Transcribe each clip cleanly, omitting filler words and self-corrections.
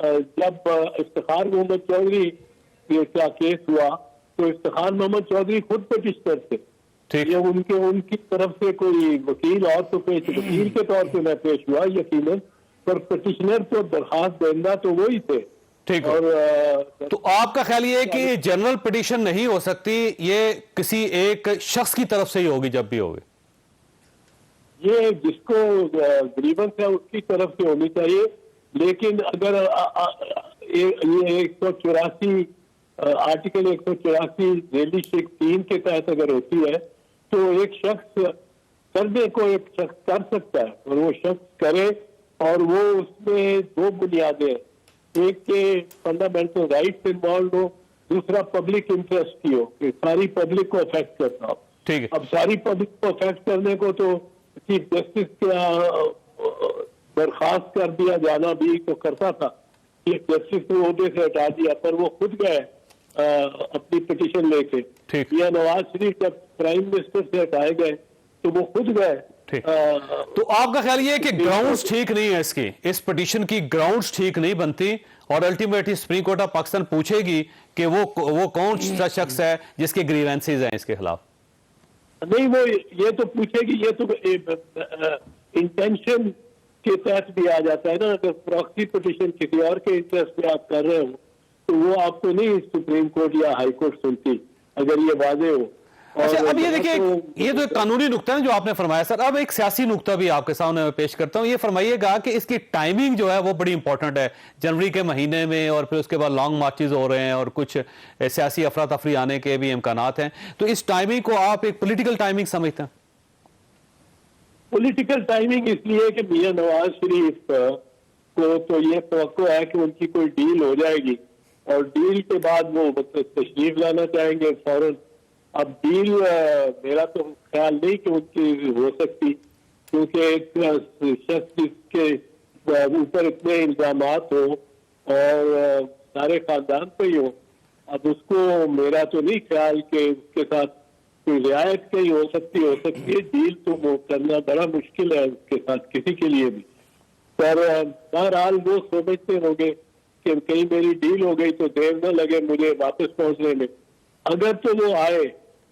جب افتخار محمد چودھری کا کیس ہوا تو افتخار محمد چودھری خود پٹیشنر تھے. ٹھیک. یہ ان کی طرف سے کوئی وکیل اور تو وکیل کے طور پہ میں پیش ہوا یقیناً, پر پٹیشنر تو درخواست دہندہ تو وہی تھے. ٹھیک. اور تو آپ کا خیال یہ ہے کہ جنرل پٹیشن نہیں ہو سکتی, یہ کسی ایک شخص کی طرف سے ہی ہوگی جب بھی ہوگی؟ یہ جس کو گریونس ہے اس کی طرف سے ہونی چاہیے, لیکن اگر یہ 184 آرٹیکل 184 ذیلی شک 3 کے تحت اگر ہوتی ہے تو ایک شخص کرنے کو ایک شخص کر سکتا ہے, اور وہ شخص کرے, اور وہ اس میں دو بنیادیں, ایک کہ فنڈامنٹل رائٹس انوالوڈ ہو, دوسرا پبلک انٹرسٹ کی ہو کہ ساری پبلک کو افیکٹ کرتا ہو. ٹھیک ہے. اب ساری پبلک کو افیکٹ کرنے کو تو چیف جسٹس کا درخواست کر دیا جانا بھی تو کرتا تھا, چیف جسٹس نے عہدے سے ہٹا دیا, پر وہ خود گئے اپنی پٹیشن لے کے. یا نواز شریف جب پرائم منسٹر سے ہٹائے گئے تو وہ خود گئے. تو آپ کا خیال یہ ہے کہ گراؤنڈز ٹھیک نہیں ہے, اس پٹیشن کی گراؤنڈز ٹھیک نہیں بنتی, اور ultimately supreme court of Pakistan پوچھے گی کہ وہ کون سا شخص ہے جس کے گریوینسز ہیں اس کے خلاف؟ نہیں, وہ یہ تو پوچھے گی, یہ تو انٹینشن کے تحت بھی آ جاتا ہے نا. اگر پراکسی پٹیشن کسی اور کے انٹرسٹ پہ آپ کر رہے ہو تو وہ آپ کو نہیں سپریم کورٹ یا ہائی کورٹ سنتی, اگر یہ واضح ہو. اچھا, اب یہ دیکھیں, یہ تو ایک قانونی نقطہ ہے جو آپ نے فرمایا سر. اب ایک سیاسی نقطہ بھی آپ کے سامنے میں پیش کرتا ہوں. یہ فرمائیے گا کہ اس کی ٹائمنگ جو ہے وہ بڑی امپورٹنٹ ہے. جنوری کے مہینے میں اور پھر اس کے بعد لانگ مارچز ہو رہے ہیں اور کچھ سیاسی افراتفری آنے کے بھی امکانات ہیں, تو اس ٹائمنگ کو آپ ایک پولیٹیکل ٹائمنگ سمجھتے ہیں؟ پولیٹیکل ٹائمنگ اس لیے کہ میاں نواز شریف کو تو یہ توقع ہے کہ ان کی کوئی ڈیل ہو جائے گی, اور ڈیل کے بعد وہ تشریف لانا چاہیں گے فوراً. اب ڈیل میرا تو خیال نہیں کہ ان کی ہو سکتی, کیونکہ ایک شخص جس کے اوپر اتنے الزامات ہو اور سارے خاندان پہ ہی ہو, اب اس کو میرا تو نہیں خیال کہ اس کے ساتھ کوئی رعایت کہیں ہو سکتی ہے. ڈیل تو وہ کرنا بڑا مشکل ہے اس کے ساتھ کسی کے لیے بھی. پر بہرحال وہ سمجھتے ہوں گے کہ کہیں میری ڈیل ہو گئی تو دیر نہ لگے مجھے واپس پہنچنے میں. اگر تو وہ آئے,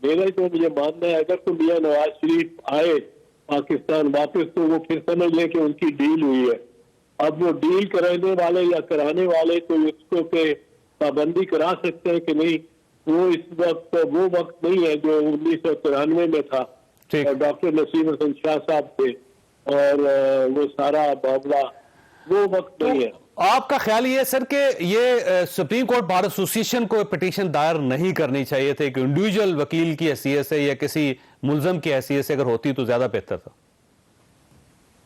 میرا جو مجھے ماننا ہے, اگر تو میاں نواز شریف آئے پاکستان واپس تو وہ پھر سمجھ لیں کہ ان کی ڈیل ہوئی ہے. اب وہ ڈیل کرانے والے یا کرانے والے تو اس کو پہ پابندی کرا سکتے ہیں کہ نہیں, وہ اس وقت وہ وقت نہیں ہے جو 1993 میں تھا, اور ڈاکٹر نسیم حسن شاہ صاحب تھے, اور وہ سارا معاملہ وہ وقت نہیں ہے. آپ کا خیال یہ ہے سر کہ یہ سپریم کورٹ بار ایسوسی ایشن کو پٹیشن دائر نہیں کرنی چاہیے تھے, کہ انڈیویجول وکیل کی حیثیت سے یا کسی ملزم کی حیثیت سے اگر ہوتی تو زیادہ بہتر تھا؟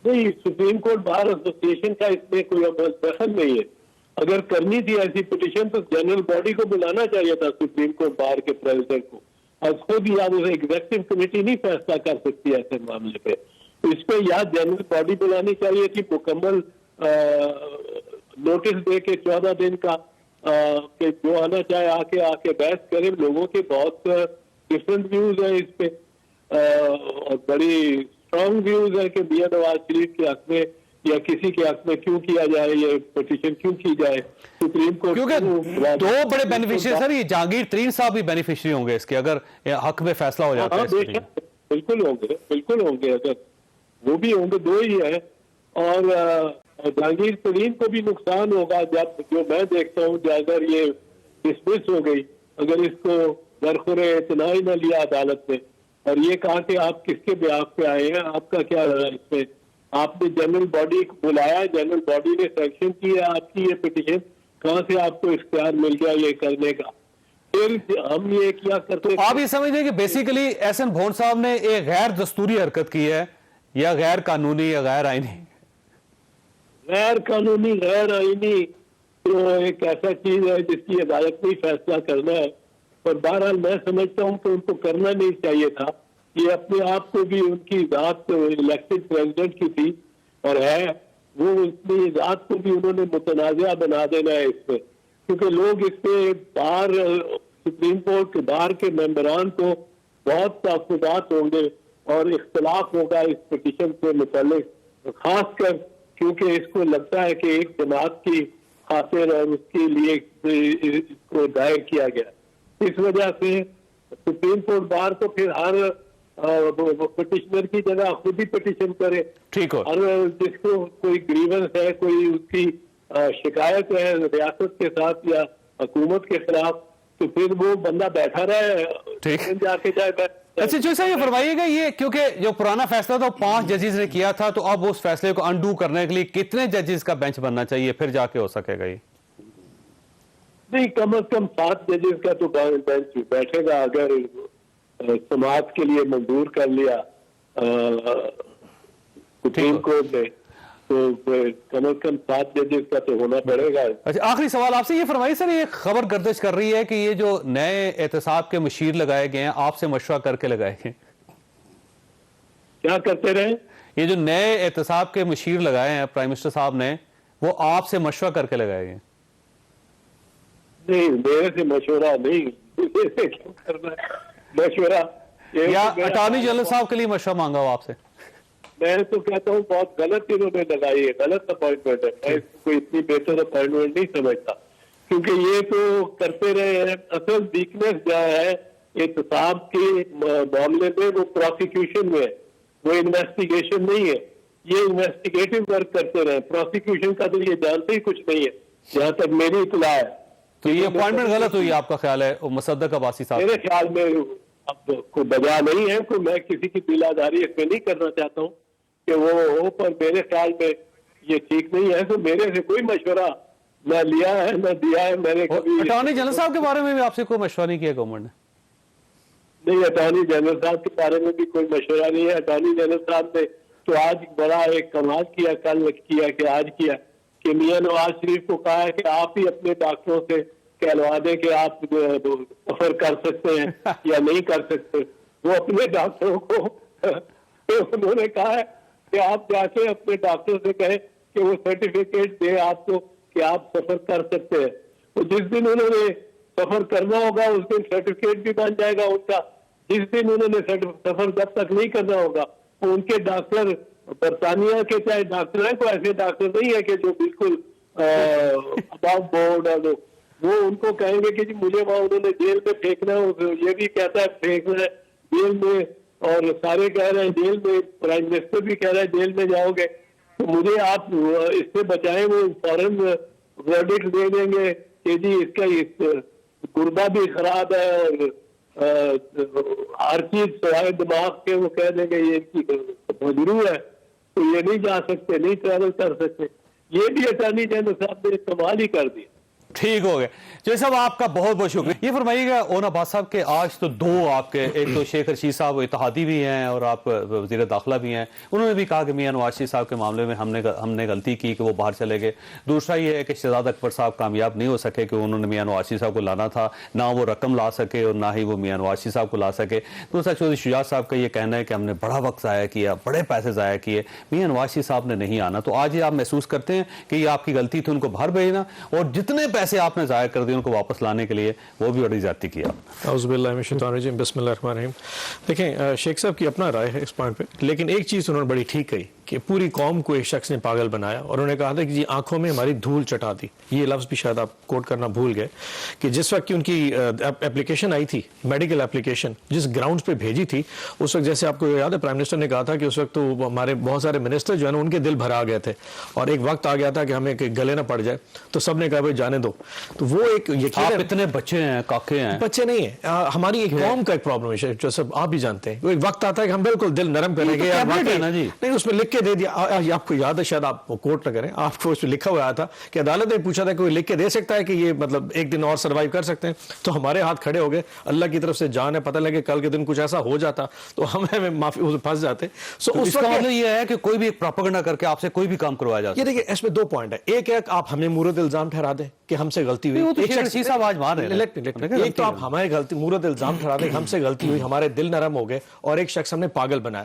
نہیں, سپریم کورٹ بار ایسوسی ایشن کا اس میں کوئی دخل نہیں ہے. اگر کرنی تھی ایسی پٹیشن تو جنرل باڈی کو بلانا چاہیے تھا, سپریم کورٹ بار کے پریزیڈنٹ کو, اور خود یا ایگزیکٹو کمیٹی نہیں فیصلہ کر سکتی ایسے معاملے پہ. اس پہ یا جنرل باڈی بلانی چاہیے تھی, مکمل نوٹس دے کے 14 دن کا, کہ جو آنا چاہے آ کے بحث کرے. لوگوں کے بہت ڈفرینٹ ویوز ہیں اس پہ, اور بڑی اسٹرانگ ویوز ہیں کہ میاں نواز شریف کے حق میں یا کسی کے حق میں کیوں کیا جائے, یہ پٹیشن کیوں کی جائے سپریم کورٹ. کیونکہ دو بڑے بینیفیشری سر, یہ جہانگیر ترین صاحب بھی بینیفیشری ہوں گے اس کے, اگر حق میں فیصلہ ہو جاتا ہے. بالکل ہوں گے, اگر وہ بھی ہوں گے, دو ہی ہیں. اور جہانگیر ترین کو بھی نقصان ہوگا جب, جو میں دیکھتا ہوں, اگر یہ ڈسمس ہو گئی, اگر اس کو درخورِ اعتنا ہی نہ لیا عدالت نے, اور یہ کہا کہ آپ کس کے بیاف پہ آئے ہیں, آپ کا کیا رہا اس میں, آپ نے جنرل باڈی کو بلایا, جنرل باڈی نے سینکشن کی ہے آپ کی یہ پٹیشن, کہاں سے آپ کو اختیار مل گیا یہ کرنے کا؟ پھر ہم یہ کیا کرتے. آپ یہ سمجھتے ہیں کہ بیسیکلی ایس این بھون صاحب نے ایک غیر دستوری حرکت کی ہے, یا غیر قانونی یا غیر آئینی؟ غیر قانونی غیر آئینی تو ایک ایسا چیز ہے جس کی عدالت میں فیصلہ کرنا ہے, پر بہرحال میں سمجھتا ہوں کہ ان کو کرنا نہیں چاہیے تھا. یہ اپنے آپ کو بھی ان کی ذات الیکٹڈ پریزیڈنٹ کی تھی اور ہے, وہ اپنی ذات کو بھی انہوں نے متنازع بنا دینا ہے اس پہ, کیونکہ لوگ اس پہ باہر سپریم کورٹ کے باہر کے ممبران کو بہت تعصبات ہوں گے اور اختلاف ہوگا اس پٹیشن سے متعلق, خاص کر کیونکہ اس کو لگتا ہے کہ ایک جماعت کی خاطر اور اس کے لیے اس کو دائر کیا گیا. اس وجہ سے سپریم کورٹ بار کو پھر ہر پٹیشنر کی جگہ خود ہی پٹیشن کرے. ٹھیک ہو. اور جس کو کوئی گریونس ہے, کوئی اس کی شکایت ہے ریاست کے ساتھ یا حکومت کے خلاف, تو پھر وہ بندہ بیٹھا رہے, جا کے جائے. اچھا جو صاحب یہ فرمائیے گا, یہ کیونکہ جو پرانا فیصلہ تھا 5 ججز نے کیا تھا, تو اب اس فیصلے کو انڈو کرنے کے لیے کتنے ججز کا بینچ بننا چاہیے پھر جا کے ہو سکے گا یہ؟ نہیں, کم از کم 7 ججز کا تو بینچ بیٹھے گا. اگر سماعت کے لیے منظور کر لیا سپریم کورٹ نے, تو کم از کم 7 ججز کا تو ہونا پڑے گا. اچھا آخری سوال آپ سے یہ فرمائیے سر, یہ خبر گردش کر رہی ہے کہ یہ جو نئے احتساب کے مشیر لگائے گئے ہیں آپ سے مشورہ کر کے لگائے گئے, کیا کرتے رہے؟ یہ جو نئے احتساب کے مشیر لگائے ہیں پرائم منسٹر صاحب نے, وہ آپ سے مشورہ کر کے لگائے گئے؟ نہیں, میرے سے مشورہ نہیں, کیوں کرنا مشورہ, یا اٹارنی جنرل صاحب کے لیے مشورہ مانگا ہو آپ سے؟ میں تو کہتا ہوں بہت غلط انہوں نے لگائی ہے, غلط اپوائنٹمنٹ ہے. میں کوئی اتنی بہتر اپوائنٹمنٹ نہیں سمجھتا, کیونکہ یہ تو کرتے رہے ہیں. اصل ویکنیس جو ہے احتساب کے معاملے میں وہ پروسیکیوشن میں ہے, وہ انویسٹیگیشن نہیں ہے. یہ انویسٹیگیٹو ورک کرتے رہے, پروسیکیوشن کا تو یہ جانتے ہی کچھ نہیں ہے جہاں تک میری اطلاع ہے. تو یہ اپوائنٹمنٹ غلط ہوئی آپ کا خیال ہے مصدق عباسی صاحب؟ میرے خیال میں اب کوئی بجا نہیں ہے, کوئی میں کسی کی دلاداری اس میں نہیں کرنا چاہتا ہوں کہ وہ ہو, پر میرے خیال میں یہ ٹھیک نہیں ہے. تو میرے سے کوئی مشورہ نہ لیا ہے نہ دیا ہے میں نے کبھی. اٹارنی جنرل صاحب کے بارے میں بھی آپ سے کوئی مشورہ نہیں کیا گورنمنٹ نے؟ نہیں, اٹارنی جنرل صاحب کے بارے میں بھی کوئی مشورہ نہیں ہے. اٹارنی جنرل صاحب نے تو آج بڑا ایک کمال کیا, کل کیا کہ آج کیا, کہ میاں نواز شریف کو کہا ہے کہ آپ ہی اپنے ڈاکٹروں سے کہلوا دیں کہ آپ سفر کر سکتے ہیں یا نہیں کر سکتے. وہ اپنے ڈاکٹروں کو انہوں نے کہا ہے کہ آپ جا کے اپنے ڈاکٹر سے کہیں کہ وہ سرٹیفکیٹ دے آپ کو کہ آپ سفر کر سکتے ہیں. تو جس دن انہوں نے سفر کرنا ہوگا اس دن سرٹیفکیٹ بھی بن جائے گا ان کا. جس دن انہوں نے سفر جب تک نہیں کرنا ہوگا, ان کے ڈاکٹر برطانیہ کے چاہے ڈاکٹر ہیں, کوئی ایسے ڈاکٹر نہیں ہے کہ جو بالکل اباؤ بورڈ اور وہ ان کو کہیں گے کہ جی مجھے وہاں انہوں نے جیل میں پھینکنا ہے, یہ بھی کہتا ہے پھینکنا ہے جیل میں, اور سارے کہہ رہے ہیں جیل میں, پرائم منسٹر بھی کہہ رہا ہے جیل میں جاؤ گے. تو مجھے آپ اس سے بچائیں. وہ فوراً ورڈکٹ دے دیں گے کہ جی اس کا گردہ بھی خراب ہے اور ہر چیز سوائے دماغ کے, وہ کہہ دیں گے یہ مجروح ہے, تو یہ نہیں جا سکتے, نہیں ٹریول کر سکتے. یہ بھی اٹارنی جنرل صاحب نے کمال ہی کر دیا. ٹھیک ہو گئے. جی صاحب آپ کا بہت بہت شکریہ. یہ فرمائیے گا اون عباس صاحب کے آج تو 2 آپ کے, ایک تو شیخ رشید صاحب اتحادی بھی ہیں اور آپ وزیر داخلہ بھی ہیں, انہوں نے بھی کہا کہ میاں نواز شریف صاحب کے معاملے میں ہم نے غلطی کی کہ وہ باہر چلے گئے. دوسرا یہ ہے کہ شہزاد اکبر صاحب کامیاب نہیں ہو سکے کہ انہوں نے میاں نواز شریف صاحب کو لانا تھا, نہ وہ رقم لا سکے اور نہ ہی وہ میاں نواز شریف صاحب کو لا سکے. دوسرا چودھری شجاعت صاحب کا یہ کہنا ہے کہ ہم نے بڑا وقت ضائع کیا, بڑے پیسے ضائع کیے, میاں نواز شریف صاحب نے نہیں آنا. تو آج یہ آپ محسوس کرتے ہیں کہ یہ آپ کی غلطی تھی ان کو باہر بھیجنا, اور جتنے پیسے آپ نے ضائع کر دیے ان کو واپس لانے کے لیے وہ بھی بڑی زیادتی کیا. اعوذ باللہ من الشیطان الرجیم, بسم اللہ الرحمن الرحیم. دیکھیں شیخ صاحب کی اپنا رائے ہے اس پوائنٹ پہ, لیکن ایک چیز انہوں نے بڑی ٹھیک کہی کہ پوری قوم کو ایک شخص نے پاگل بنایا, اور انہوں نے کہا تھا کہ جی آنکھوں میں ہماری دھول چٹا دی. یہ لفظ بھی شاید آپ کوٹ کرنا بھول گئے کہ جس وقت کی ان کی اپلیکیشن آئی تھی, میڈیکل اپلیکیشن جس گراؤنڈز پہ بھیجی تھی, اس وقت جیسے آپ کو یاد ہے پرائم منسٹر نے کہا تھا کہ اس وقت تو ہمارے بہت سارے منسٹر جو ہے نا ان کے دل بھرا گئے تھے, اور ایک وقت آ گیا تھا کہ ہمیں گلے نہ پڑ جائے, تو سب نے کہا بھائی جانے دو. تو وہ ایک یقین, اتنے بچے ہیں, کاکے ہیں, بچے نہیں ہیں, ہماری ایک قوم کا ایک پرابلم ہے جو سب آپ بھی جانتے ہیں. وہ ایک وقت آتا ہے کہ ہم بالکل دل نرم کریں گے, نہیں اس میں لکھ کے دے دیا. آپ کو یاد ہے, شاید آپ کوٹ نہ کریں, آپ کو اس میں لکھا ہوا تھا کہ عدالت نے پوچھا تھا کہ کوئی لکھ کے دے سکتا ہے کہ یہ مطلب ایک دن اور سروائیو کر سکتے ہیں, تو ہمارے ہاتھ کھڑے ہو گئے. اللہ کی طرف سے جان ہے, پتہ لگے کل کے دن کچھ ایسا ہو جاتا تو ہمیں معافی پھنس جاتے. سو اس کا مطلب یہ ہے کہ کوئی بھی پروپیگنڈا کر کے آپ سے کوئی بھی کام کروایا جاتا ہے. یہ دیکھیں اس میں 2 پوائنٹ ہے. ایک ہے آپ ہمیں مورد الزام ٹھہرا دیں کہ ہم سے غلطی ہوئی, ایک تو آپ ہمارے غلطی مورد الزام ٹھہرا دیں ہم سے غلطی ہوئی, ہمارے دل نرم ہو گئے اور ایک شخص ہم نے پاگل بنایا.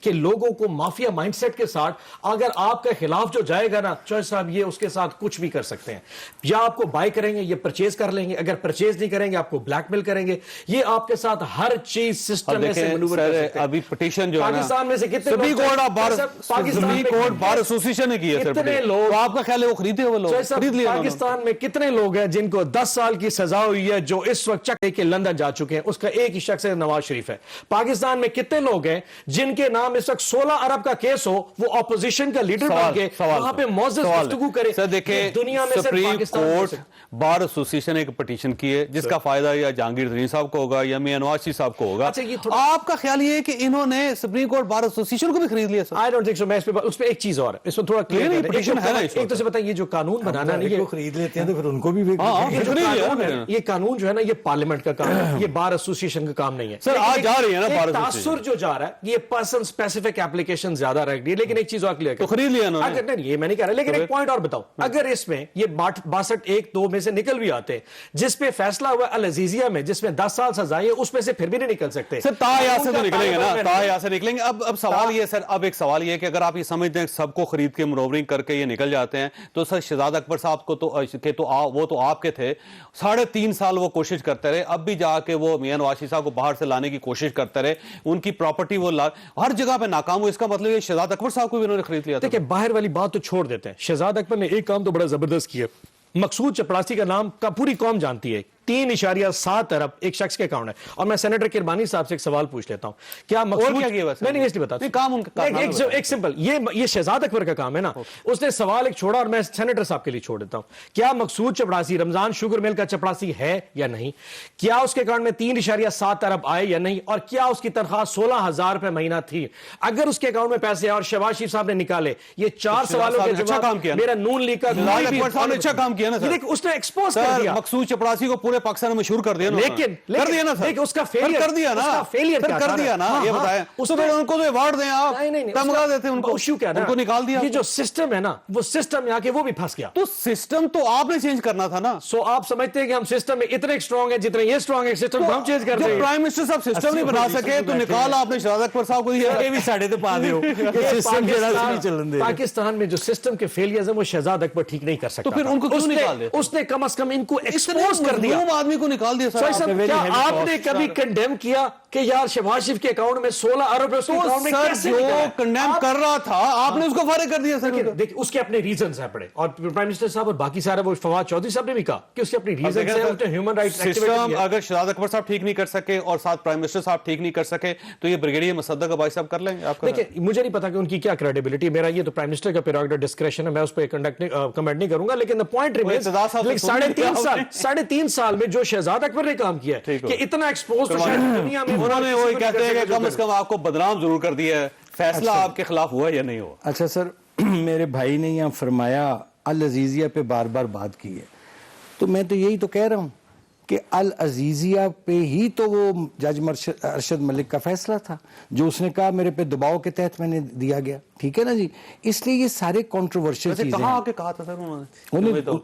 کہ لوگوں کو مافیا مائنڈ سیٹ کے ساتھ اگر آپ کے خلاف جو جائے گا نا چوہے صاحب یہ اس کے ساتھ کچھ بھی کر سکتے ہیں. یا آپ کو بائی کریں گے یہ پرچیز کر لیں گے, اگر پرچیز نہیں کریں گے آپ کو بلیک میل کریں گے. یہ آپ کے ساتھ ہر چیز سسٹم میں سے منوور کر سکتے ہیں. ابھی پٹیشن جو ہے نا پاکستان میں سے کتنے supreme court of bar Pakistan supreme court bar association نے کی ہے سر کتنے لوگ, تو آپ کا خیال ہے وہ خریدے وہ لوگ خرید لیے پاکستان میں کتنے لوگ ہیں جن کو 10 سال کی سزا ہوئی ہے جو اس وقت چک کے لندن جا چکے ہیں؟ اس کا ایک ہی شخص ہے نواز شریف ہے. پاکستان میں کتنے لوگ ہیں جن کے نام اس وقت 16 ارب کا کیس ہو وہ اپوزیشن کا لیڈر بن کے وہاں پہ معزز گفتگو کرے؟ سر دیکھیں دنیا میں سپریم کورٹ بار ایسوسیشن ایک پٹیشن کی ہے جس کا فائدہ یا جہانگیر ترین صاحب کو ہوگا یا میاں نواز شریف صاحب کو ہوگا. آپ کا خیال یہ ہے کہ انہوں نے سپریم کورٹ بار ایسوسیشن کو بھی خرید لیا؟ I don't think so. میں اس پہ ایک چیز اور ہے, اس کو تھوڑا کلیئر ایک تو سے بتائیں یہ جو قانون بنانا نہیں ہے خرید لیتے ہیں تو پھر ان کو بھی یہ قانون جو ہے نا یہ پارلیمنٹ کا کام ہے, یہ بار ایسوسیشن کا کام نہیں ہے. سر آج جا رہی ہے نا بار تاثر جو جا رہا ہے یہ پرسن اسپیسیفک ایپلیکیشن زیادہ رہ گئی. لیکن ایک چیز اور کلیئر تو خرید لیا انہوں نے, نہیں یہ میں نہیں کہہ رہا, لیکن ایک پوائنٹ اور بتاؤ, اگر اس میں یہ 62(1)(2) میں سے نکل بھی آتے جس پہ فیصلہ ہوا العزیزیہ میں جس میں 10 سال سزا ہے اس میں سے پھر بھی نہیں نکل سکتے. سر تایا سے تو نکلیں گے نا, تایا سے نکلیں گے. اب سوال یہ سر, اب ایک سوال یہ کہ اگر آپ یہ سمجھتے ہیں سب کو خرید کے منورنگ کر کے یہ نکل جاتے ہیں تو سر شہزاد اکبر صاحب کو تو وہ تو آپ کے تھے, 3.5 سال وہ کوشش کرتے رہے, اب بھی جا کے وہ میاں نواز شریف صاحب کو باہر سے لانے کی کوشش کرتے رہے, ان کی پراپرٹی وہ ہر جگہ پہ ناکام ہوئی. اس کا مطلب یہ شہزاد اکبر صاحب کو بھی انہوں نے خرید لیا تھا. دیکھیں باہر والی بات تو چھوڑ دیتے ہیں, شہزاد اکبر نے ایک کام تو بڑا زبردست کیا. مقصود چپڑاسی کا نام کا پوری قوم جانتی ہے, 3.7 ارب ایک شخص کے اکاؤنٹ ہے. اور میں سینیٹر کرمانی صاحب سے ایک سوال پوچھ لیتا ہوں, کیا مقصود میں نہیں اس لیے بتا ایک سمپل یہ شہزاد اکبر کا کام ہے نا, اس نے سوال ایک چھوڑا اور میں سینیٹر صاحب کے لیے چھوڑ دیتا ہوں. کیا مقصود چپڑاسی رمضان شوگر مل کا چپڑاسی ہے یا نہیں؟ کیا اس کے اکاؤنٹ میں 3.7 ارب آئے یا نہیں؟ اور کیا اس کی تنخواہ 16,000 روپے مہینہ تھی؟ اگر اس کے اکاؤنٹ میں پیسے اور شہباز شریف صاحب نے نکالے, یہ 4 سوالوں کے جواب میرا نون لیگ کا اچھا کام کیا نا سر, اس نے ایکسپوز کر دیا. مقصود چپڑاسی کو پورے پاکستان میں مشہور کر دیا, لیکن اس کا فیلئر کر دیا نا. یہ بتائیں ان کو تو ایوارڈ دیں آپ, تمغہ دیتے ان کو, ان کو نکال دیا. یہ جو سسٹم ہے نا وہ سسٹم میں آ کے وہ بھی پھنس گیا. تو سسٹم تو آپ نے چینج کرنا تھا نا. سو آپ سمجھتے ہیں کہ ہم سسٹم میں اتنے اسٹرانگ ہیں جتنے یہ اسٹرانگ ہے, سسٹم کو ہم چینج کر دیں. پرائم منسٹر صاحب سسٹم نہیں بنا سکے تو نکال آپ نے شہزاد اکبر صاحب کو دیا. یہ بھی ساڑھے تو پا دیو پاکستان میں جو سسٹم کے فیلیئرز ہیں وہ شہزاد اکبر ٹھیک نہیں کر سکتا. تو پھر ان کو کیوں نکال دے؟ اس نے کم از کم ان کو ایکسپوز کر دیا. آدمی کو نکال دیا. کیا آپ نے کبھی کنڈیم کیا کہ یار شہباز شریف کے اکاؤنٹ میں 16 ارب اس کے اکاؤنٹ میں کیسے نکلا؟ جو کنڈیم کر رہا تھا آپ نے اس کو فارغ کر دیا. سر دیکھ اس کے اپنے ریزنز ہیں بڑے, اور پرائم منسٹر صاحب اور باقی سارے وہ فواد چودھری صاحب نے بھی کہا کہ اس کے اپنی ریزنز ہیں, اس نے ہیومن رائٹس سسٹم اگر شہزاد اکبر صاحب ٹھیک نہیں کر سکے اور ساتھ پرائم منسٹر صاحب ٹھیک نہیں کر سکے تو یہ بریگیڈیئر مصدق عباسی صاحب کر لیں گے. دیکھیں مجھے نہیں پتا کہ ان کی کیا کریڈیبلٹی, میرا یہ تو پرائم منسٹر کا پیراگیٹر ڈسکریشن ہے, میں اس پہ کمنٹ نہیں کروں گا. لیکن the point remains 3.5 سال میں جو شہزاد اکبر نے کام کیا ہے کہ اتنا ایکسپوز تو شاید دنیا میں انہوں نے وہی کہتے ہیں کہ کم از کم آپ کو بدنام ضرور کر دیا ہے, فیصلہ آپ کے خلاف ہوا یا نہیں ہوا. اچھا سر, میرے بھائی نے یہاں فرمایا العزیزیہ پہ بار بار بات کی ہے, تو میں تو یہی تو کہہ رہا ہوں کہ العزیزیہ پہ ہی تو وہ جج ارشد ملک کا فیصلہ تھا جو اس نے کہا میرے پہ دباؤ کے تحت میں نے دیا گیا, ٹھیک ہے نا جی. اس لیے یہ سارے کنٹروورشل چیزیں کہاں آ کے کہا تھا سر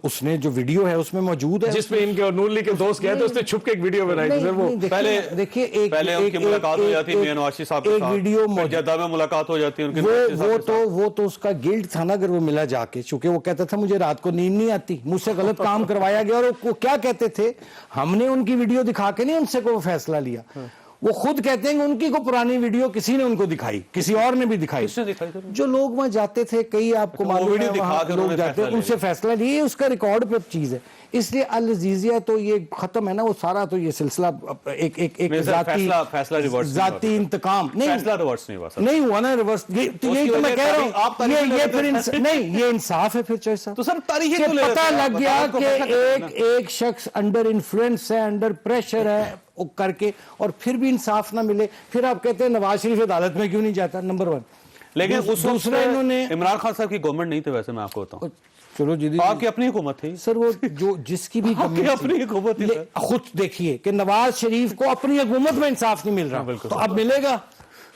اس نے جو ویڈیو ہے اس میں موجود ہے, جس میں ان کے اور نون لیگ کے دوست گئے تھے اس نے چھپ کے ایک ویڈیو بنائی تھی. وہ پہلے دیکھیے پہلے ان کی ملاقات ہو جاتی میاں نواز شریف صاحب کے ساتھ, ویڈیو جدہ میں ملاقات ہو جاتی ان کی. وہ تو اس کا گلٹ تھا نا اگر وہ ملا جا کے, چونکہ وہ کہتا تھا مجھے رات کو نیند نہیں آتی, مجھ سے غلط کام کروایا گیا. اور وہ کیا کہتے تھے, ہم نے ان کی ویڈیو دکھا کے نہیں ان سے کوئی فیصلہ لیا, وہ خود کہتے ہیں کہ ان کی کو پرانی ویڈیو کسی نے ان کو دکھائی, کسی اور نے بھی دکھائی. جو لوگ وہاں جاتے تھے, کئی آپ کو معلوم ہے وہاں لوگ جاتے ہیں, ان سے فیصلہ لیے, اس کا ریکارڈ پہ چیز ہے. اس لیے العزیزیہ تو یہ ختم ہے نا, وہ سارا تو یہ سلسلہ ایک ذاتی انتقام نہیں ہوا نا, ریورس. یہی تو میں کہہ رہا ہوں, یہ پھر نہیں, یہ انصاف ہے پھر چوہے صاحب. تو سر تاریخ پتہ لگ گیا کہ ایک شخص انڈر انفلوئنس ہے, انڈر پریشر ہے کر کے, اور پھر بھی انصاف نہ ملے. پھر آپ کہتے ہیں نواز شریف عدالت میں کیوں نہیں جاتا, نمبر 1. لیکن دوسرا انہوں نے عمران خان صاحب کی گورنمنٹ نہیں تھے, ویسے میں آپ کو بتاؤں, چلو جی آپ کی اپنی حکومت تھی سر, وہ جو جس کی بھی اپنی حکومت تھی. خود دیکھیے کہ نواز شریف کو اپنی حکومت میں انصاف نہیں مل رہا, تو اب ملے گا.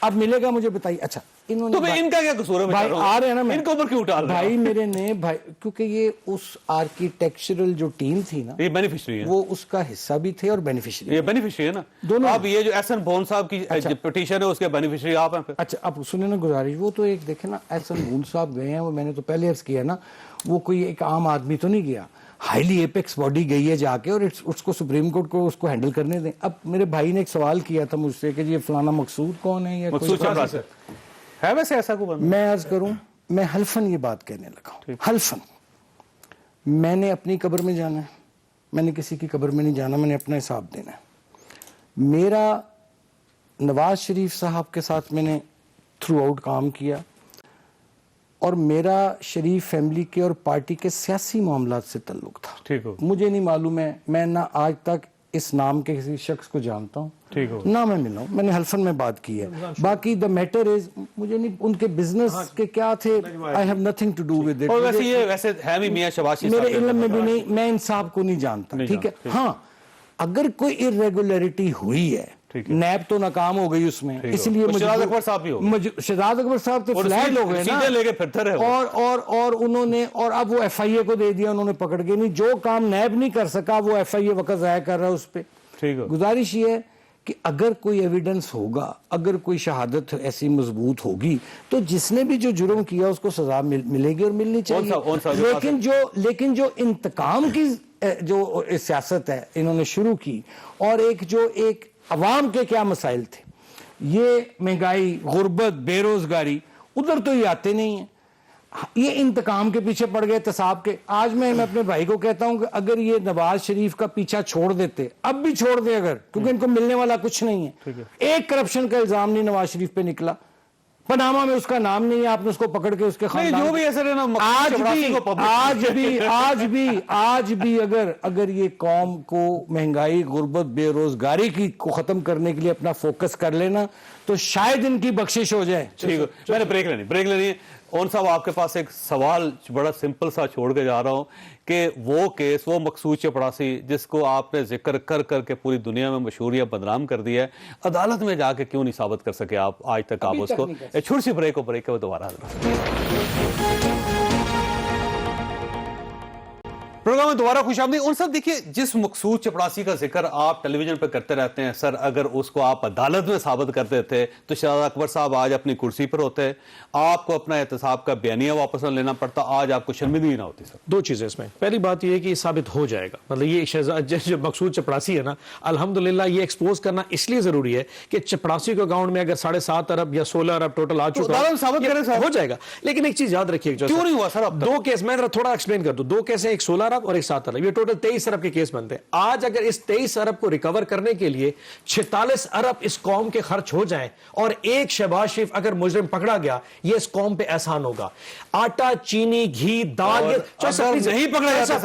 اب ملے گا مجھے بتائیے. اچھا انہوں نے تو ان کا کیا قصور ہے؟ بھائی آ رہے ہیں نا, ان کے اوپر کیوں اٹھا رہے ہیں؟ بھائی میرے نے بھائی, کیونکہ یہ اس آرکیٹیکچرل جو ٹیم تھی نا, یہ بینیفیشری ہے, وہ اس کا حصہ بھی تھے اور بینیفیشری. یہ بینیفیشری ہے نا دونوں. اب یہ جو احسن بون صاحب کی پٹیشن ہے اس کے بینیفیشری آپ ہیں. اچھا اب سنیں نا گزارش, وہ تو ایک دیکھیں نا احسن بون صاحب گئے ہیں, وہ میں نے تو پہلے عرض کیا نا, وہ کوئی ایک عام آدمی تو نہیں گیا, ہائیلی ایپیکس باڈی گئی ہے جا کے, اور اس کو سپریم کورٹ کو اس کو ہینڈل کرنے دیں. اب میرے بھائی نے ایک سوال کیا تھا مجھ سے کہ یہ فلانا مقصود کون ہے, یا مقصود چپراسی ہے ویسے ایسا کو بندہ؟ میں عرض کروں, میں حلفن یہ بات کہنے لگا ہوں, حلفن میں نے اپنی قبر میں جانا ہے, میں نے کسی کی قبر میں نہیں جانا, میں نے اپنا حساب دینا ہے. میرا نواز شریف صاحب کے ساتھ میں نے تھرو آؤٹ کام کیا, اور میرا شریف فیملی کے اور پارٹی کے سیاسی معاملات سے تعلق تھا. ٹھیک ہو, مجھے نہیں معلوم ہے, میں نہ آج تک اس نام کے کسی شخص کو جانتا ہوں, ٹھیک ہو, نہ میں ملا ہوں, میں نے حلفن میں بات کی ہے. باقی دا میٹر از, مجھے نہیں ان کے بزنس کے کیا تھے, I have nothing to do with it. اور ویسے یہ ویسے ہے بھی میاں شہباز شریف میرے علم میں بھی نہیں, میں ان صاحب کو نہیں جانتا, ٹھیک ہے. ہاں اگر کوئی irregularity ہوئی ہے, نیب تو ناکام ہو گئی اس میں, اس لیے شہزاد اکبر صاحب بھی ہو گئے, شہزاد اکبر صاحب تو فلیٹ ہو گئے نا, سیدھے لے کے پھرتے رہے, اور انہوں نے, اور اب وہ ایف آئی اے کو دے دیا انہوں نے پکڑ کے. نہیں, جو کام نیب نہیں کر سکا وہ ایف آئی اے وقت ضائع کر رہا ہے اس پہ. گزارش یہ ہے کہ اگر کوئی ایویڈنس ہوگا, اگر کوئی شہادت ایسی مضبوط ہوگی, تو جس نے بھی جو جرم کیا اس کو سزا ملے گی اور ملنی چاہیے. لیکن جو انتقام کی جو سیاست ہے انہوں نے شروع کی, اور ایک عوام کے کیا مسائل تھے, یہ مہنگائی, غربت, بے روزگاری, ادھر تو یہ آتے نہیں ہیں. یہ انتقام کے پیچھے پڑ گئے, احتساب کے. آج میں اپنے بھائی کو کہتا ہوں کہ اگر یہ نواز شریف کا پیچھا چھوڑ دیتے, اب بھی چھوڑ دے اگر, کیونکہ ان کو ملنے والا کچھ نہیں ہے. ایک کرپشن کا الزام نہیں نواز شریف پہ نکلا, پناما میں اس کا نام نہیں ہے, آپ نے اس کو پکڑ کے اس کے خاندان, جو بھی ایسے رہنا, آج بھی اگر یہ قوم کو مہنگائی, غربت, بے روزگاری کی کو ختم کرنے کے لیے اپنا فوکس کر لینا, تو شاید ان کی بخشش ہو جائے. ٹھیک ہے, میں نے بریک لینی ہے. اون صاحب آپ کے پاس ایک سوال بڑا سمپل سا چھوڑ کے جا رہا ہوں کہ وہ کیس, وہ مقصود چپڑاسی جس کو آپ نے ذکر کر کر کے پوری دنیا میں مشہور یا بدنام کر دیا ہے, عدالت میں جا کے کیوں نہیں ثابت کر سکے آپ آج تک؟ آپ اس کو چھوٹی سی بریک کے دوبارہ پروگرام میں دوبارہ خوش آمدید. ان سب دیکھیے, جس مقصود چپڑاسی کا ذکر آپ ٹیلی ویژن پہ کرتے رہتے ہیں, سر اگر اس کو آپ عدالت میں ثابت کرتے تھے تو شہزاد اکبر صاحب آج اپنی کرسی پر ہوتے, آپ کو اپنا احتساب کا بیانیہ واپس نہ لینا پڑتا, آج آپ کو شرمندگی نہ ہوتی. سر دو چیزیں اس میں, پہلی بات یہ ہے کہ یہ ثابت ہو جائے گا, مطلب یہ شہزاد جو مقصود چپڑاسی ہے نا, الحمدللہ یہ ایکسپوز کرنا اس لیے ضروری ہے کہ چپڑاسی کے اکاؤنٹ میں اگر 7.5 ارب یا 16 ارب ٹوٹل آ چکا ہو جائے گا. لیکن ایک چیز یاد رکھیے, کیوں نہیں ہوا سر اب تک؟ دو کیس میں تھوڑا ایکسپلین کر دوں, دو کیس ہیں, ایک 16 ارب اور ایک 7 ارب, یہ ٹوٹل 23 ارب کے کیس بنتے ہیں. آج اگر اس 23 ارب کو ریکور کرنے کے لیے 46 ارب اس قوم کے خرچ ہو جائیں, اور ایک شہباز شریف اگر مجرم پکڑا گیا, یہ اس قوم پہ احسان ہوگا. آٹا, چینی, گھی, دال, نہیں پکڑا جاتا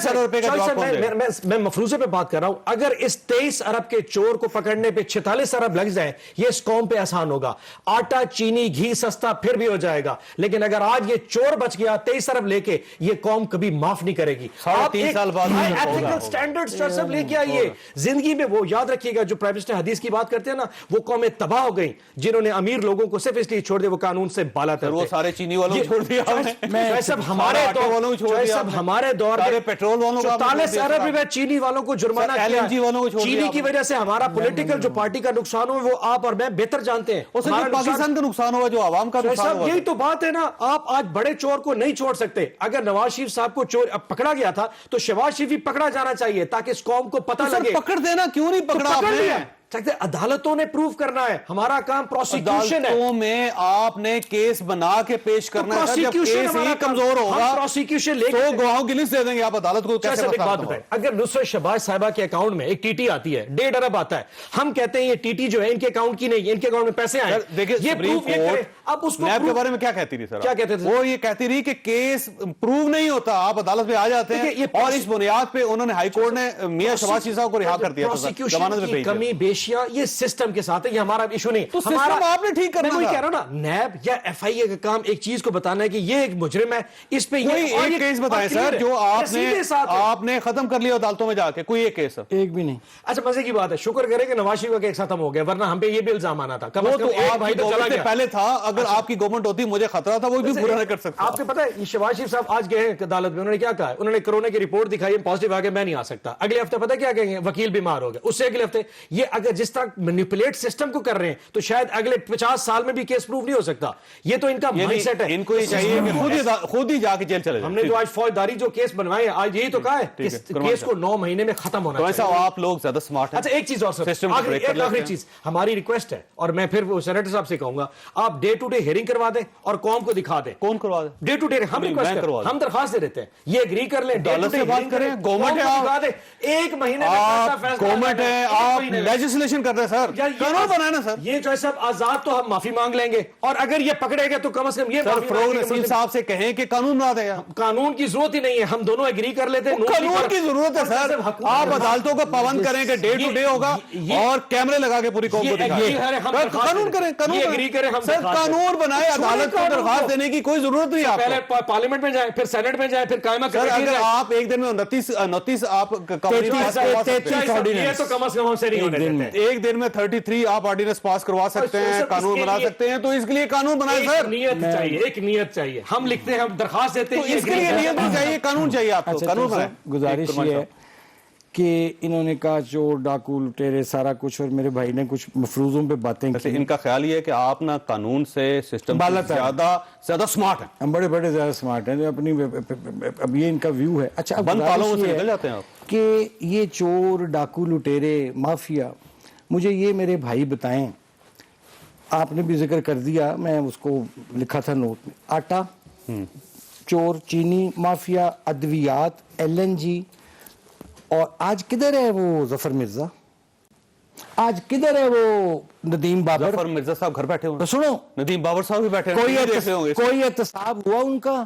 سر, میں مفروضے پہ بات کر رہا ہوں, اگر اس 23 ارب کے چور کو پکڑنے پہ 46 ارب لگ جائیں, یہ اس قوم پہ احسان ہوگا. آٹا, چینی, گھی سستا پھر بھی ہو جائے گا, لیکن اگر آج یہ چور بچ گیا 23 ارب لے کے, یہ قوم کبھی معاف نہیں کرے گی. 3 سال بعد سب لے کے آئیے زندگی میں. وہ یاد رکھیے گا, جو پرائم منسٹر حدیث کی بات کرتے ہیں نا, وہ قومیں تباہ ہو گئیں جنہوں نے امیر لوگوں کو صرف اس لیے چھوڑ دیا وہ قانون سے بالا تر. وہ سارے چینی والوں کو چھوڑ دیا, ہمارے دور میں پیٹرول والوں کو 44 ارب روپے چینی والوں کو جرمانہ کیا. چینی کی وجہ سے ہمارا پولیٹیکل جو پارٹی کا نقصان ہوا وہ آپ اور میں بہتر جانتے ہیں. پاکستان کا نقصان ہوا, جو عوام کا نقصان ہوا. یہی تو بات ہے نا, آپ آج بڑے چور کو نہیں چھوڑ سکتے. اگر نواز شریف صاحب کو چور پکڑا گیا تھا تو شہباز شریف بھی پکڑا جانا چاہیے تاکہ اس قوم کو پتہ لگے. پکڑ دینا, کیوں نہیں پکڑا آپ نے؟ عدالتوں نے پروف کرنا ہے, ہمارا کام پروسیکیوشن ہے. عدالتوں میں آپ نے کیس بنا کے پیش کرنا ہے. جب کیس ہی کمزور ہوگا پروسیکیوشن لے تو گواہوں کی لسٹ دے دیں گے آپ عدالت کو. کیسے بات بتائیں, اگر نصرت شہباز صاحبہ کے اکاؤنٹ میں ایک ٹی ٹی آتی ہے, 1.5 ارب آتا ہے, ہم کہتے ہیں یہ ٹی ٹی جو ہے ان کے اکاؤنٹ کی نہیں, ان کے اکاؤنٹ میں پیسے آئے. یہ پروف اب اس نیب کے بارے میں کیا کہتی رہی سر؟ کیا کہتے تھے؟ وہ یہ کہتی رہی کہ کیس پروو نہیں ہوتا, آپ عدالت میں آ جاتے ہیں, اور اس بنیاد پہ انہوں نے ہائی کورٹ نے میاں شہباز شریف صاحب کو رہا کر دیا تھا. کمی بے ملیشیا یہ سسٹم کے ساتھ ہے, یہ ہمارا ایشو نہیں. تو سسٹم آپ نے ٹھیک کرنا میں وہی تھا. کہہ رہا ہوں نا, نیب یا ایف آئی اے کا کام ایک چیز کو بتانا ہے کہ یہ ایک مجرم ہے, اس پہ کوئی ایک کیس بتائیں سر جو آپ نے ختم کر لیا عدالتوں میں جا کے, کوئی ایک کیس. ایک بھی نہیں. اچھا مزے کی بات ہے, شکر کریں کہ نواز شریف کا کیس ختم ہو گیا, ورنہ ہم پہ یہ بھی الزام آنا تھا. وہ تو آپ کی گورنمنٹ سے پہلے تھا, اگر آپ کی گورنمنٹ ہوتی مجھے خطرہ تھا, وہ بھی پورا نہ کر سکتا. آپ کو پتا ہے شہباز شریف صاحب آج گئے ہیں عدالت میں, انہوں نے کیا کہا, انہوں نے کرونا کی رپورٹ دکھائی, پازیٹیو آ گیا, میں نہیں آ سکتا. اگلے ہفتے پتا کیا کہیں گے, وکیل بیمار ہو گیا. اس سے اگلے ہفتے یہ اگر جس طرح مینیپولیٹ سسٹم کو کر رہے ہیں تو شاید اگلے 50 سال میں بھی کیس پروف نہیں ہو سکتا. یہ تو ان کا مائنڈ سیٹ ہے. ان کو یہ چاہیے کہ خود ہی جا کے جیل چلے جائیں. ہم نے جو آج فوجداری جو کیس بنوائے ہیں, آج یہی تو کہا ہے کہ کیس کو 9 مہینے میں ختم ہونا چاہیے. ایسا آپ لوگ زیادہ سمارٹ ہیں. اچھا ایک چیز اور سر, آخری چیز ہماری ریکویسٹ ہے, اور میں پھر وہ سینیٹر صاحب سے کہوں گا, آپ ڈے ٹو ڈے ہیئرنگ کروا دیں اور قوم کو دکھا دیں. کون کروا دے؟ ڈے ٹو ڈے ہم ریکویسٹ کریں, ہم درخواست دے دیتے ہیں, یہ اگری کر لیں, عدالت سے بات کریں, گورنمنٹ ہے, دکھا دیں 1 مہینے آپ گورنمنٹ ہے, آپ لیجسلیشن کر رہے ہیں سر, قانون بنائے نا سر. یہ جو ہے صاحب آزاد تو ہم معافی مانگ لیں گے, اور اگر یہ پکڑے گا تو کم از کم یہ فروغ نسیم صاحب سے کہیں کہ قانون بنا دے. قانون کی ضرورت ہی نہیں ہے, ہم دونوں ایگری کر لیتے ہیں. قانون کی ضرورت ہے سر, آپ عدالتوں کو پابند کریں کہ ڈے ٹو ڈے ہوگا اور کیمرے لگا کے پوری قوم کو دکھائیں. قانون کریں, سر قانون بنائے, عدالت کو درخواست دینے کی کوئی ضرورت نہیں. پہلے پارلیمنٹ میں جائیں, پھر سینٹ میں جائیں, پھر قائمہ کریں. اگر آپ ایک دن میں 29 آپ یہ تو کم از کم ہم سے نہیں ہونے دیتے. ایک دن میں 33 آپ آرڈیننس پاس کروا سکتے ہیں, قانون بنا سکتے ہیں, تو اس کے لیے قانون بنائے سر. نیت چاہیے, ایک نیت چاہیے. ہم لکھتے ہیں, ہم درخواست دیتے ہیں, اس کے لیے نیت بھی چاہیے, قانون چاہیے آپ کو. قانون بنائے. گزارش یہ ہے کہ انہوں نے کہا چور ڈاکو لٹیرے سارا کچھ, اور میرے بھائی نے کچھ مفروضوں پہ باتیں کی. ان کا خیال یہ ہے کہ آپ نا قانون سے سسٹم زیادہ سمارٹ ہیں. ہم بڑے زیادہ سمارٹ ہیں اپنی, اب یہ ان کا ویو ہے. اچھا بند پالوں سے نکل جاتے ہیں آپ کہ یہ چور ڈاکو لٹیرے مافیا, مجھے یہ میرے بھائی بتائیں, آپ نے بھی ذکر کر دیا, میں اس کو لکھا تھا نوٹ میں, آٹا چور, چینی مافیا, ادویات, LNG, اور آج کدھر ہے وہ ظفر مرزا, آج کدھر ہے وہ ندیم بابر. ظفر مرزا صاحب گھر بیٹھے ہوئے, سنو ندیم بابر صاحب بھی بیٹھے ہیں, کوئی احتساب ہوا ان کا؟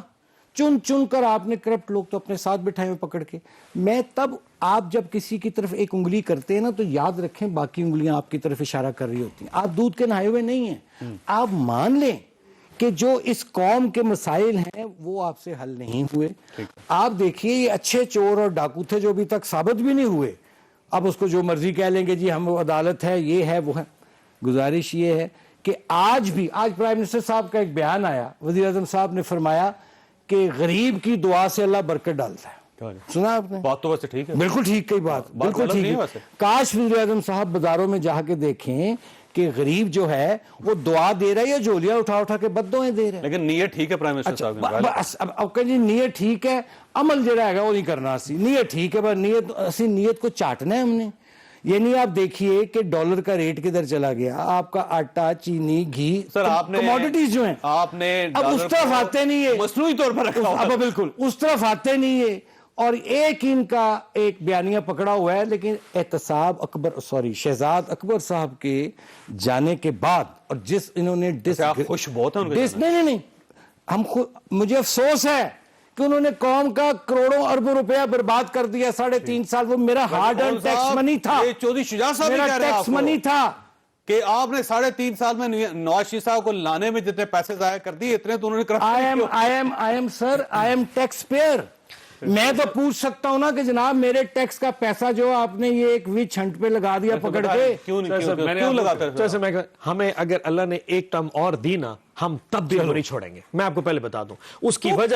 چن کر آپ نے کرپٹ لوگ تو اپنے ساتھ بٹھائے ہوئے پکڑ کے. میں تب, آپ جب کسی کی طرف ایک انگلی کرتے ہیں نا تو یاد رکھیں باقی انگلیاں آپ کی طرف اشارہ کر رہی ہوتی ہیں. آپ دودھ کے نہائے ہوئے نہیں ہیں. آپ مان لیں کہ جو اس قوم کے مسائل ہیں وہ آپ سے حل نہیں ہوئے. آپ دیکھیے یہ اچھے چور اور ڈاکو تھے جو ابھی تک ثابت بھی نہیں ہوئے, اب اس کو جو مرضی کہہ لیں گے, جی ہم عدالت ہے, یہ ہے وہ ہے. گزارش یہ ہے کہ آج پرائم منسٹر صاحب کا ایک بیان آیا, وزیر اعظم صاحب نے فرمایا کہ غریب کی دعا سے اللہ برکت ڈالتا ہے. سنا آپ نے؟ بات تو ویسے ٹھیک ہے, بالکل ٹھیک کئی بات, بالکل ٹھیک ہے. کاش وزیر اعظم صاحب بازاروں میں جا کے دیکھیں کہ غریب جو ہے وہ دعا دے رہا ہے یا جھولیاں اٹھا کے بددعائیں دے رہا ہے. لیکن نیت ٹھیک ہے پرائم منسٹر صاحب, اب کہ جی نیت ٹھیک ہے, عمل جڑا ہے وہ نہیں کرنا. اسی نیت ٹھیک ہے پر نیت کو چاٹنا ہے ہم نے. یہ نہیں, آپ دیکھیے کہ ڈالر کا ریٹ کدھر چلا گیا, آپ کا آٹا, چینی, گھی, سر آپ نے کموڈیٹیز جو ہیں آپ نے اب اس طرف آتے نہیں ہے, مصنوعی طور پر رکھا ہوا ہے. بالکل اس طرف آتے نہیں ہے. اور ایک ان کا ایک بیانیہ پکڑا ہوا ہے, لیکن شہزاد اکبر صاحب کے جانے کے بعد, اور جس انہوں نے خوش بہت ہیں نہیں, مجھے افسوس ہے کہ انہوں نے قوم کا کروڑوں اربوں روپیہ برباد کر دیا 3.5 سال. وہ میرا ہارڈ ارنڈ ٹیکس منی تھا, چودھری شجاع صاحب میرا ٹیکس منی تھا کہ آپ نے 3.5 سال میں نواز شریف صاحب کو لانے میں جتنے پیسے ضائع کر دیے, اتنے تو انہوں نے I am tax payer. میں تو پوچھ سکتا ہوں نا کہ جناب میرے ٹیکس کا پیسہ جو آپ نے یہ ایک وچ ہنٹ پہ لگا دیا پکڑ کے, کیوں لگاتے ہیں؟ ہمیں اگر اللہ نے ایک ٹرم اور دی نا, ہم تب بھی نہیں چھوڑیں گے. میں آپ کو پہلے بتا دوں اس کی وجہ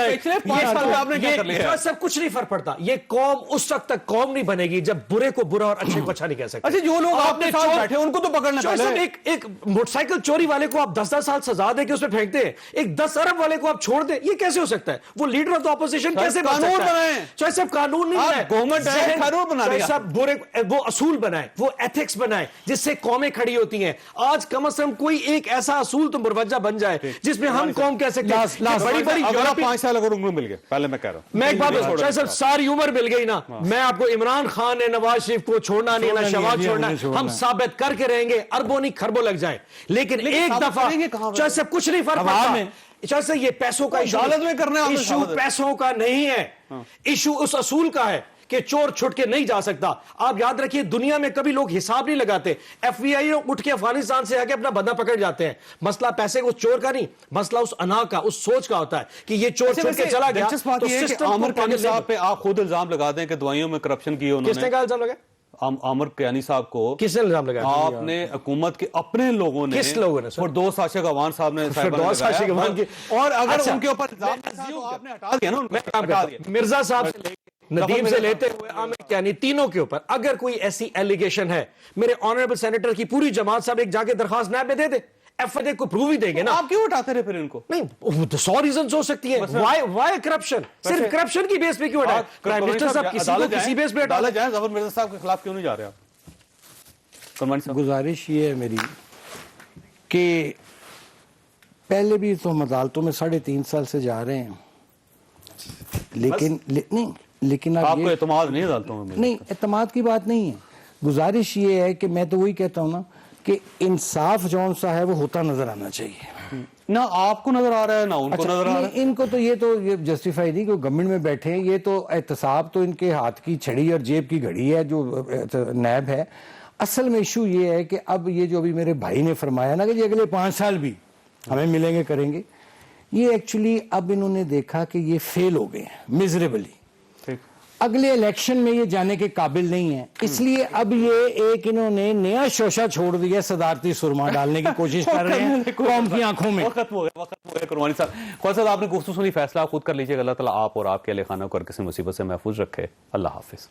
سب کچھ نہیں فرق پڑتا. یہ قوم اس وقت تک قوم نہیں بنے گی جب برے کو برا اور اچھے کو اچھا نہیں کہہ سکتے. اچھا جو لوگ آپ نے ساتھ بیٹھے ان کو تو پکڑنا چاہیے. ایک موٹر سائیکل چوری والے کو آپ 10 سال سزا دے کے اس پہ پھینکتے ہیں, ایک 10 ارب والے کو آپ چھوڑ دیں, یہ کیسے ہو سکتا ہے؟ وہ لیڈر آف دا اپوزیشن کیسے بن سکتا ہے؟ قانون بنائیں. چاہے صاحب قانون نہیں بنائے, گورنمنٹ ہے, قانون بنا دیا. برے وہ اصول بنائے, وہ ایتھکس بنائے جس سے قومیں کھڑی ہوتی ہیں. آج کم از کم کوئی ایک ایسا اصول تو مروجہ بن جائے جس میں ہم قوم کہہ سکتے ہیں بڑی بڑی 5 سال اگر عمر مل گئے, پہلے میں کہہ رہا ہوں, میں ایک بات چاہے صرف ساری عمر مل گئی نا, میں آپ کو عمران خان نے نواز شریف کو چھوڑنا نہیں, نہ شہباز چھوڑنا, ہم ثابت کر کے رہیں گے, اربوں نہیں کھربوں لگ جائیں, لیکن ایک دفعہ چاہے صرف کچھ نہیں فرق پڑتا. چاہے سے یہ پیسوں کا ایشو عدالت میں کرنا ہے, ایشو پیسوں کا نہیں ہے, ایشو اس اصول کا ہے کہ چور چھٹ کے نہیں جا سکتا. آپ یاد رکھیے دنیا میں کبھی لوگ حساب نہیں لگاتے. ایف بی آئی اٹھ کے افغانستان سے آ کے اپنا بندہ پکڑ جاتے ہیں. مسئلہ پیسے کو چور کا نہیں, مسئلہ اس انا کا, اس سوچ کا ہوتا ہے کہ یہ چور چھٹ کے چلا گیا. دلچسپ بات تو یہ ہے کہ سسٹم عامر کو قیانی پاگل صاحب پہ آپ خود الزام لگا دیں کہ دوائیوں میں کرپشن کی انہوں کس نے کہا الزام لگا؟ عامر قیانی صاحب کو کس نے الزام لگایا؟ آپ نے حکومت کے اپنے لوگوں نے, کس لوگوں نے؟ فردوس عاشق عوان صاحب نے فردوس عاشق عوان کی, اور اگر اچھا. ان کے اوپر الزام لگا تو آپ نے ہٹا دیا نا, میں کام کرتا ہوں. مرزا صاحب سے لے کے ندیم سے لیتے ہوئے عامر قیانی تینوں کے اوپر اگر کوئی ایسی ایلیگیشن ہے, میرے آنریبل سینیٹر کی پوری جماعت صاحب ایک جا کے درخواست نیب میں دے دے, ایف آئی اے کو پروو ہی دیں گے نا. آپ کیوں ہٹاتے رہے پھر ان کو؟ نہیں 100 ریزنز ہو سکتی ہیں. وائی کرپشن, صرف کرپشن کی بیس پہ کیوں ہٹائے؟ پرائم منسٹر صاحب کسی کو کسی بیس پہ ہٹا جائیں. ظفر مرزا صاحب کے خلاف کیوں نہیں جا رہے آپ؟ گزارش یہ ہے میری کہ پہلے بھی تو ہم عدالتوں میں 3.5 سال سے جا رہے ہیں, لیکن آپ کو اعتماد نہیں عدالتوں میں؟ نہیں, اعتماد کی بات نہیں ہے. گزارش یہ ہے کہ میں تو وہی کہتا ہوں نا کہ انصاف جون سا ہے وہ ہوتا نظر آنا چاہیے. نہ آپ کو نظر آ رہا ہے نہ ان کو نظر آ رہا ہے. ان کو تو یہ جسٹیفائی نہیں کہ گورنمنٹ میں بیٹھے ہیں. یہ تو احتساب تو ان کے ہاتھ کی چھڑی اور جیب کی گھڑی ہے جو نیب ہے. اصل میں ایشو یہ ہے کہ اب یہ جو ابھی میرے بھائی نے فرمایا نا کہ یہ اگلے 5 سال بھی ہمیں ملیں گے کریں گے, یہ ایکچولی اب انہوں نے دیکھا کہ یہ فیل ہو گئے ہیں میزریبلی. اگلے الیکشن میں یہ جانے کے قابل نہیں ہے, اس لیے اب یہ ایک انہوں نے نیا شوشہ چھوڑ دیا, صدارتی سرما ڈالنے کی کوشش کر رہے ہیں قوم کی آنکھوں میں. وقت ہو گیا قربانی صاحب. خواجہ صاحب آپ نے گفتگو سنی, فیصلہ خود کر لیجیے. اللہ تعالیٰ آپ اور آپ کے اہل خانہ کو ہر کسی مصیبت سے محفوظ رکھے. اللہ حافظ.